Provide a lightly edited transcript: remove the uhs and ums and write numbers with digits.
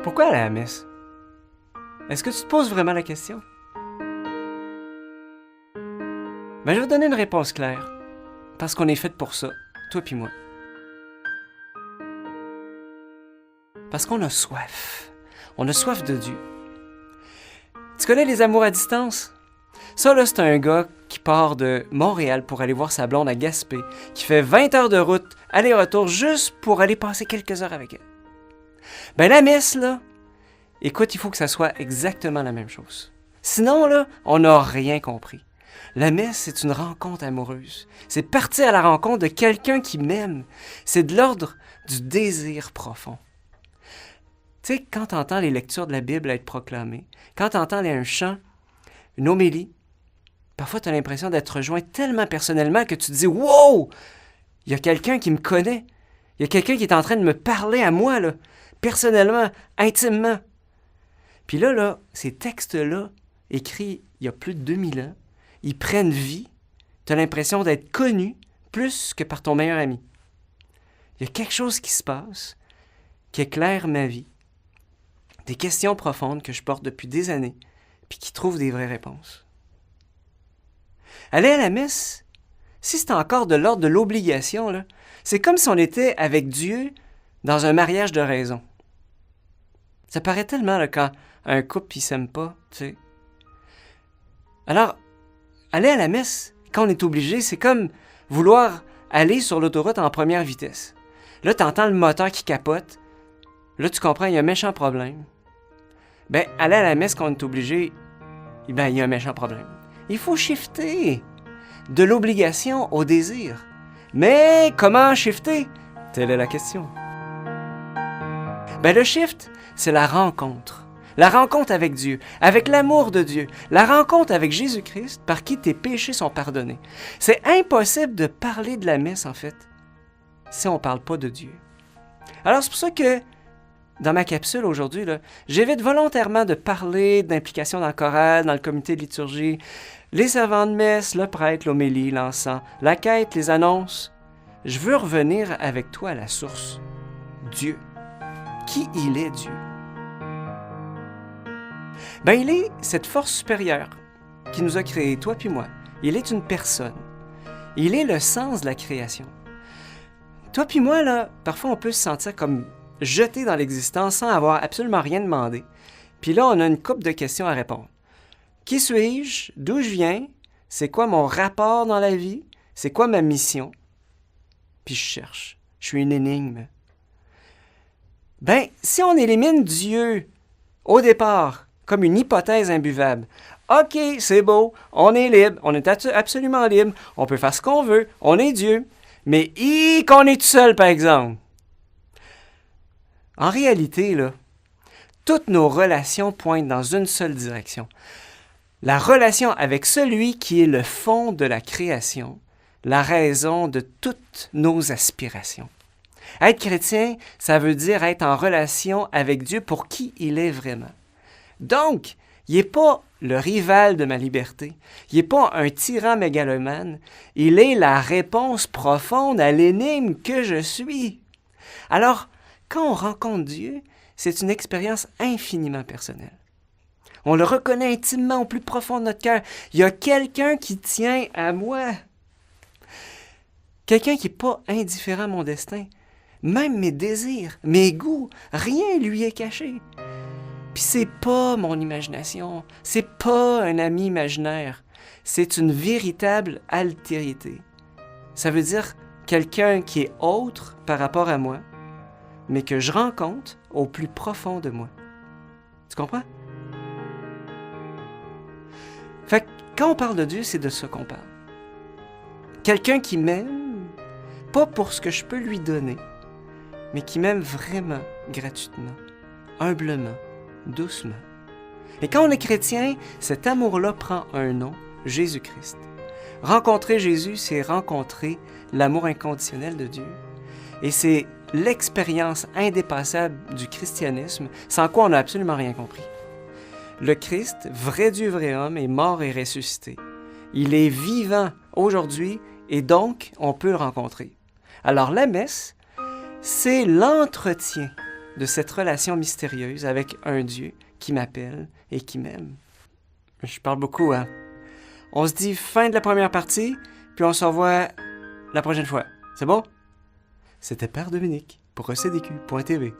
Pourquoi aller à la messe? Est-ce que tu te poses vraiment la question? Ben, je vais te donner une réponse claire. Parce qu'on est fait pour ça, toi puis moi. Parce qu'on a soif. On a soif de Dieu. Tu connais les amours à distance? Ça, là, c'est un gars qui part de Montréal pour aller voir sa blonde à Gaspé, qui fait 20 heures de route, aller-retour, juste pour aller passer quelques heures avec elle. Ben, la messe, là, écoute, il faut que ça soit exactement la même chose. Sinon, là, on n'a rien compris. La messe, c'est une rencontre amoureuse. C'est partir à la rencontre de quelqu'un qui m'aime. C'est de l'ordre du désir profond. Tu sais, quand tu entends les lectures de la Bible être proclamées, quand tu entends un chant, une homélie, parfois tu as l'impression d'être rejoint tellement personnellement que tu te dis « Wow! Il y a quelqu'un qui me connaît. Il y a quelqu'un qui est en train de me parler à moi, là, personnellement, intimement. » Puis là, ces textes-là, écrits il y a plus de 2000 ans, ils prennent vie. Tu as l'impression d'être connu plus que par ton meilleur ami. Il y a quelque chose qui se passe qui éclaire ma vie. Des questions profondes que je porte depuis des années puis qui trouvent des vraies réponses. Aller à la messe, si c'est encore de l'ordre de l'obligation, là, c'est comme si on était avec Dieu dans un mariage de raison. Ça paraît tellement là, quand un couple ne s'aime pas, tu sais. Alors, aller à la messe, quand on est obligé, c'est comme vouloir aller sur l'autoroute en première vitesse. Là, tu entends le moteur qui capote. Là, tu comprends, il y a un méchant problème. Ben, aller à la messe quand on est obligé, ben, il y a un méchant problème. Il faut shifter de l'obligation au désir. Mais comment shifter? Telle est la question. Ben, le shift, c'est la rencontre. La rencontre avec Dieu, avec l'amour de Dieu, la rencontre avec Jésus-Christ par qui tes péchés sont pardonnés. C'est impossible de parler de la messe, en fait, si on ne parle pas de Dieu. Alors, c'est pour ça que, dans ma capsule aujourd'hui, là, j'évite volontairement de parler d'implication dans le choral, dans le comité de liturgie, les servants de messe, le prêtre, l'homélie, l'encens, la quête, les annonces. Je veux revenir avec toi à la source. Dieu. Qui il est, Dieu? Ben, il est cette force supérieure qui nous a créés, toi puis moi. Il est une personne. Il est le sens de la création. Toi puis moi, là, parfois on peut se sentir comme jeté dans l'existence sans avoir absolument rien demandé. Puis là, on a une couple de questions à répondre. Qui suis-je? D'où je viens? C'est quoi mon rapport dans la vie? C'est quoi ma mission? Puis je cherche. Je suis une énigme. Ben, si on élimine Dieu au départ comme une hypothèse imbuvable, OK, c'est beau, on est libre, on est absolument libre, on peut faire ce qu'on veut, on est Dieu, mais qu'on est tout seul, par exemple. En réalité, là, toutes nos relations pointent dans une seule direction. La relation avec celui qui est le fond de la création, la raison de toutes nos aspirations. Être chrétien, ça veut dire être en relation avec Dieu pour qui il est vraiment. Donc, il n'est pas le rival de ma liberté. Il n'est pas un tyran mégalomane. Il est la réponse profonde à l'énigme que je suis. Alors, quand on rencontre Dieu, c'est une expérience infiniment personnelle. On le reconnaît intimement au plus profond de notre cœur. Il y a quelqu'un qui tient à moi. Quelqu'un qui n'est pas indifférent à mon destin. Même mes désirs, mes goûts, rien lui est caché. Puis c'est pas mon imagination, c'est pas un ami imaginaire, c'est une véritable altérité. Ça veut dire quelqu'un qui est autre par rapport à moi, mais que je rencontre au plus profond de moi. Tu comprends? Fait que quand on parle de Dieu, c'est de ça qu'on parle. Quelqu'un qui m'aime, pas pour ce que je peux lui donner, mais qui m'aime vraiment gratuitement, humblement, doucement. Et quand on est chrétien, cet amour-là prend un nom, Jésus-Christ. Rencontrer Jésus, c'est rencontrer l'amour inconditionnel de Dieu. Et c'est l'expérience indépassable du christianisme, sans quoi on n'a absolument rien compris. Le Christ, vrai Dieu, vrai homme, est mort et ressuscité. Il est vivant aujourd'hui et donc on peut le rencontrer. Alors la messe, c'est l'entretien de cette relation mystérieuse avec un Dieu qui m'appelle et qui m'aime. Je parle beaucoup, hein? On se dit fin de la première partie, puis on se revoit la prochaine fois. C'est bon? C'était Père Dominique pour ECDQ.tv.